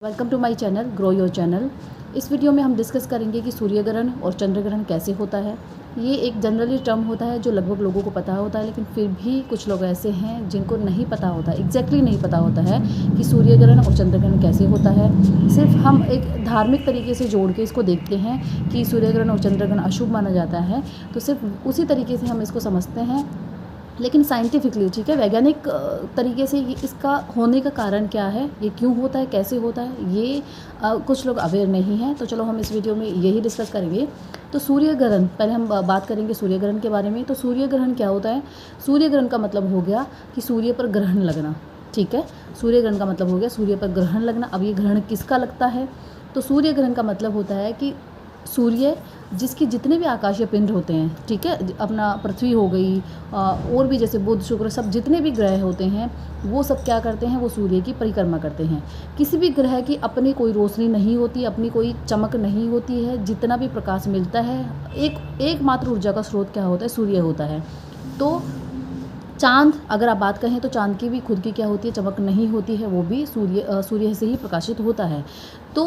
Welcome to my channel grow your channel. इस video में हम डिस्कस करेंगे कि सूर्य ग्रहण और चंद्र ग्रहण कैसे होता है। ये एक जनरली टर्म होता है जो लगभग लोगों को पता होता है, लेकिन फिर भी कुछ लोग ऐसे हैं जिनको नहीं पता होता, एग्जैक्टली नहीं पता होता है कि सूर्य ग्रहण और चंद्र ग्रहण कैसे होता है। सिर्फ हम एक धार्मिक तरीके से जोड़ के इसको देखते हैं कि सूर्य ग्रहण और चंद्र ग्रहण अशुभ माना जाता है, तो सिर्फ उसी तरीके से हम इसको समझते हैं। लेकिन साइंटिफिकली, ठीक है, वैज्ञानिक तरीके से ये इसका होने का कारण क्या है, ये क्यों होता है, कैसे होता है, ये कुछ लोग अवेयर नहीं हैं। तो चलो हम इस वीडियो में यही डिस्कस करेंगे। तो सूर्य ग्रहण, पहले हम बात करेंगे सूर्य ग्रहण के बारे में। तो सूर्य ग्रहण क्या होता है? सूर्य ग्रहण का मतलब हो गया कि सूर्य पर ग्रहण लगना, ठीक है। सूर्य ग्रहण का मतलब हो गया सूर्य पर ग्रहण लगना। अब ये ग्रहण किसका लगता है? तो सूर्य ग्रहण का मतलब होता है कि सूर्य जिसके जितने भी आकाशीय पिंड होते हैं, ठीक है, अपना पृथ्वी हो गई और भी जैसे बुध शुक्र, सब जितने भी ग्रह होते हैं वो सब क्या करते हैं, वो सूर्य की परिक्रमा करते हैं। किसी भी ग्रह की अपनी कोई रोशनी नहीं होती, अपनी कोई चमक नहीं होती है। जितना भी प्रकाश मिलता है, एकमात्र ऊर्जा का स्रोत क्या होता है? सूर्य होता है। तो चांद, अगर आप बात करें तो चांद की भी खुद की क्या होती है, चमक नहीं होती है, वो भी सूर्य से ही प्रकाशित होता है। तो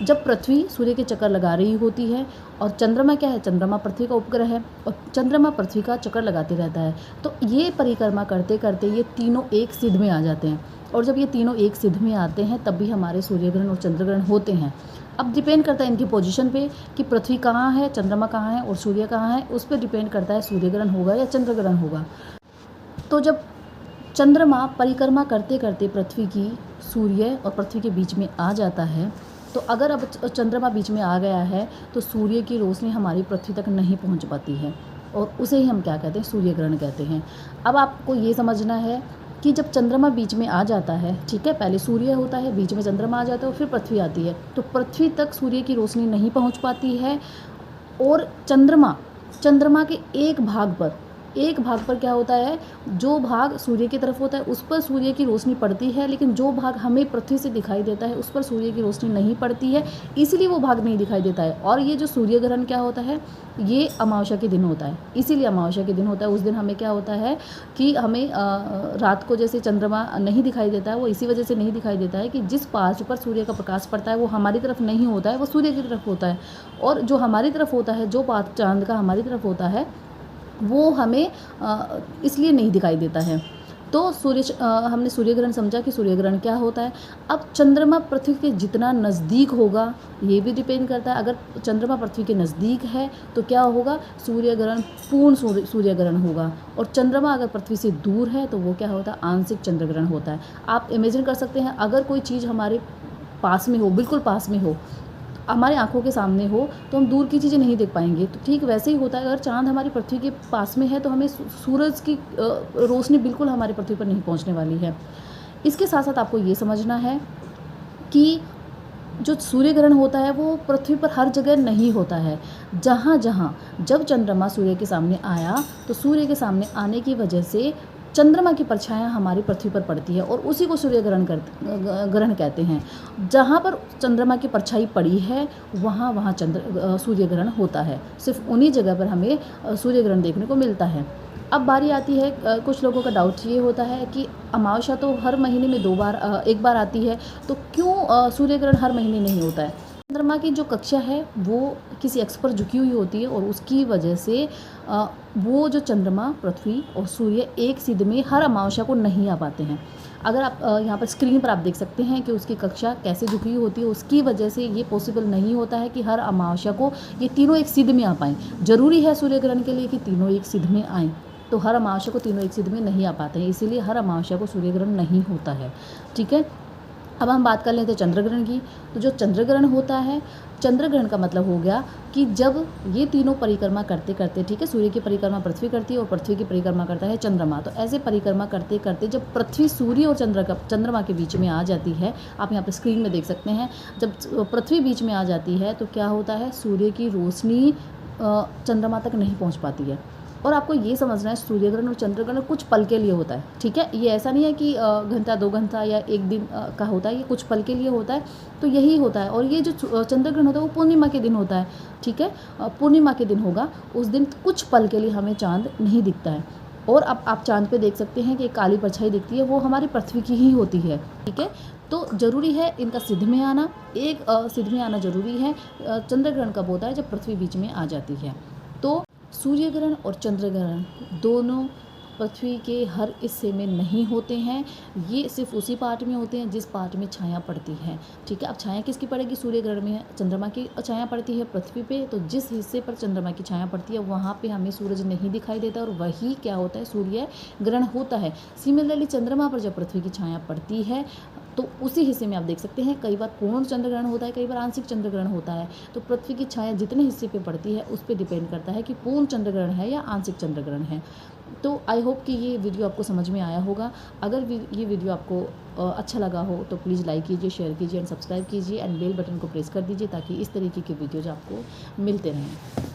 जब पृथ्वी सूर्य के चक्कर लगा रही होती है, और चंद्रमा क्या है, चंद्रमा पृथ्वी का उपग्रह है, और चंद्रमा पृथ्वी का चक्कर लगाते रहता है, तो ये परिक्रमा करते करते ये तीनों एक सिद्ध में आ जाते हैं। और जब ये तीनों एक सिद्ध में आते हैं तब भी हमारे सूर्य ग्रहण और चंद्र ग्रहण होते हैं। अब डिपेंड करता है इनकी पोजीशन पे कि पृथ्वी कहाँ है, चंद्रमा कहाँ है और सूर्य कहाँ है, उस पर डिपेंड करता है सूर्य ग्रहण होगा या चंद्र ग्रहण होगा। तो जब चंद्रमा परिक्रमा करते करते पृथ्वी की, सूर्य और पृथ्वी के बीच में आ जाता है, तो अगर अब चंद्रमा बीच में आ गया है तो सूर्य की रोशनी हमारी पृथ्वी तक नहीं पहुंच पाती है, और उसे ही हम क्या कहते हैं, सूर्य ग्रहण कहते हैं। अब आपको ये समझना है कि जब चंद्रमा बीच में आ जाता है, ठीक है, पहले सूर्य होता है, बीच में चंद्रमा आ जाता है और फिर पृथ्वी आती है, तो पृथ्वी तक सूर्य की रोशनी नहीं पहुँच पाती है। और चंद्रमा के एक भाग पर क्या होता है, जो भाग सूर्य की तरफ होता है उस पर सूर्य की रोशनी पड़ती है, लेकिन जो भाग हमें पृथ्वी से दिखाई देता है उस पर सूर्य की रोशनी नहीं पड़ती है, इसीलिए वो भाग नहीं दिखाई देता है। और ये जो सूर्य ग्रहण क्या होता है, ये अमावस्या के दिन होता है, इसीलिए अमावस्या के दिन होता है। उस दिन हमें क्या होता है कि हमें रात को जैसे चंद्रमा नहीं दिखाई देता है, वो इसी वजह से नहीं दिखाई देता है कि जिस पार्श्व पर सूर्य का प्रकाश पड़ता है वो हमारी तरफ नहीं होता है, वो सूर्य की तरफ होता है। और जो हमारी तरफ होता है, जो पार्ट चांद का हमारी तरफ होता है, वो हमें इसलिए नहीं दिखाई देता है। तो हमने सूर्य ग्रहण समझा कि सूर्य ग्रहण क्या होता है। अब चंद्रमा पृथ्वी के जितना नज़दीक होगा, ये भी डिपेंड करता है। अगर चंद्रमा पृथ्वी के नज़दीक है तो क्या होगा, सूर्य ग्रहण पूर्ण सूर्य ग्रहण होगा। और चंद्रमा अगर पृथ्वी से दूर है तो वो क्या होता है, आंशिक चंद्र ग्रहण होता है। आप इमेजिन कर सकते हैं, अगर कोई चीज़ हमारे पास में हो, बिल्कुल पास में हो, हमारे आंखों के सामने हो, तो हम दूर की चीज़ें नहीं देख पाएंगे। तो ठीक वैसे ही होता है, अगर चांद हमारी पृथ्वी के पास में है तो हमें सूरज की रोशनी बिल्कुल हमारी पृथ्वी पर नहीं पहुंचने वाली है। इसके साथ साथ आपको ये समझना है कि जो सूर्य ग्रहण होता है वो पृथ्वी पर हर जगह नहीं होता है। जहाँ जहाँ जब चंद्रमा सूर्य के सामने आया, तो सूर्य के सामने आने की वजह से चंद्रमा की परछायाँ हमारी पृथ्वी पर पड़ती है, और उसी को सूर्य ग्रहण कहते हैं। जहाँ पर चंद्रमा की परछाई पड़ी है वहाँ सूर्य ग्रहण होता है। सिर्फ उन्हीं जगह पर हमें सूर्य ग्रहण देखने को मिलता है। अब बारी आती है, कुछ लोगों का डाउट ये होता है कि अमावस्या तो हर महीने में एक बार आती है, तो क्यों सूर्य ग्रहण हर महीने नहीं होता है? चंद्रमा की जो कक्षा है वो किसी एक्स पर झुकी हुई होती है, और उसकी वजह से वो जो चंद्रमा, पृथ्वी और सूर्य एक सिद्ध में हर अमावस्या को नहीं आ पाते हैं। अगर आप यहाँ पर स्क्रीन पर आप देख सकते हैं कि उसकी कक्षा कैसे झुकी हुई होती है, उसकी वजह से ये पॉसिबल नहीं होता है कि हर अमावस्या को ये तीनों एक सिद्ध में आ पाएँ। जरूरी है सूर्य ग्रहण के लिए कि तीनों एक सिद्ध में आएँ, तो हर अमावस्या को तीनों एक सिद्ध में नहीं आ पाते हैं, इसीलिए हर अमावस्या को सूर्य ग्रहण नहीं होता है, ठीक है। अब हम बात कर लेते हैं चंद्र ग्रहण की। तो जो चंद्र ग्रहण होता है, चंद्र ग्रहण का मतलब हो गया कि जब ये तीनों परिक्रमा करते करते, ठीक है, सूर्य की परिक्रमा पृथ्वी करती है और पृथ्वी की परिक्रमा करता है चंद्रमा, तो ऐसे परिक्रमा करते करते जब पृथ्वी सूर्य और चंद्रमा के बीच में आ जाती है, आप यहाँ पर स्क्रीन में देख सकते हैं, जब पृथ्वी बीच में आ जाती है तो क्या होता है, सूर्य की रोशनी चंद्रमा तक नहीं पहुँच पाती है। और आपको ये समझना है, सूर्य ग्रहण और चंद्र ग्रहण कुछ पल के लिए होता है, ठीक है। ये ऐसा नहीं है कि घंटा 2 घंटा या एक दिन का होता है, ये कुछ पल के लिए होता है। तो यही होता है। और ये जो चंद्र ग्रहण होता है वो पूर्णिमा के दिन होता है, ठीक है, पूर्णिमा के दिन होगा। उस दिन कुछ पल के लिए हमें चांद नहीं दिखता है। और अब आप चांद पे देख सकते हैं कि एक काली परछाई दिखती है, वो हमारी पृथ्वी की ही होती है, ठीक है। तो ज़रूरी है इनका सिद्ध में आना। एक सिद्ध में आना ज़रूरी है। चंद्र ग्रहण कब होता है? जब पृथ्वी बीच में आ जाती है। तो सूर्य ग्रहण और चंद्र ग्रहण दोनों पृथ्वी के हर हिस्से में नहीं होते हैं। ये सिर्फ उसी पार्ट में होते हैं जिस पार्ट में छाया पड़ती है। ठीक है, अब छाया किसकी पड़ेगी? सूर्य ग्रहण में चंद्रमा की छाया पड़ती है पृथ्वी पे, तो जिस हिस्से पर चंद्रमा की छाया पड़ती है वहाँ पे हमें सूरज नहीं दिखाई देता और वही क्या होता है? सूर्य ग्रहण होता है। सिमिलरली चंद्रमा पर जब पृथ्वी की छाया पड़ती है तो उसी हिस्से में आप देख सकते हैं कई बार पूर्ण चंद्र ग्रहण होता है, कई बार आंशिक चंद्र ग्रहण होता है। तो पृथ्वी की छाया जितने हिस्से पे पड़ती है उस पर डिपेंड करता है कि पूर्ण चंद्र ग्रहण है या आंशिक चंद्र ग्रहण है। तो आई होप कि ये वीडियो आपको समझ में आया होगा। अगर ये वीडियो आपको अच्छा लगा हो तो प्लीज़ लाइक कीजिए, शेयर कीजिए एंड सब्सक्राइब कीजिए एंड बेल बटन को प्रेस कर दीजिए ताकि इस तरीके के वीडियोज़ आपको मिलते रहें।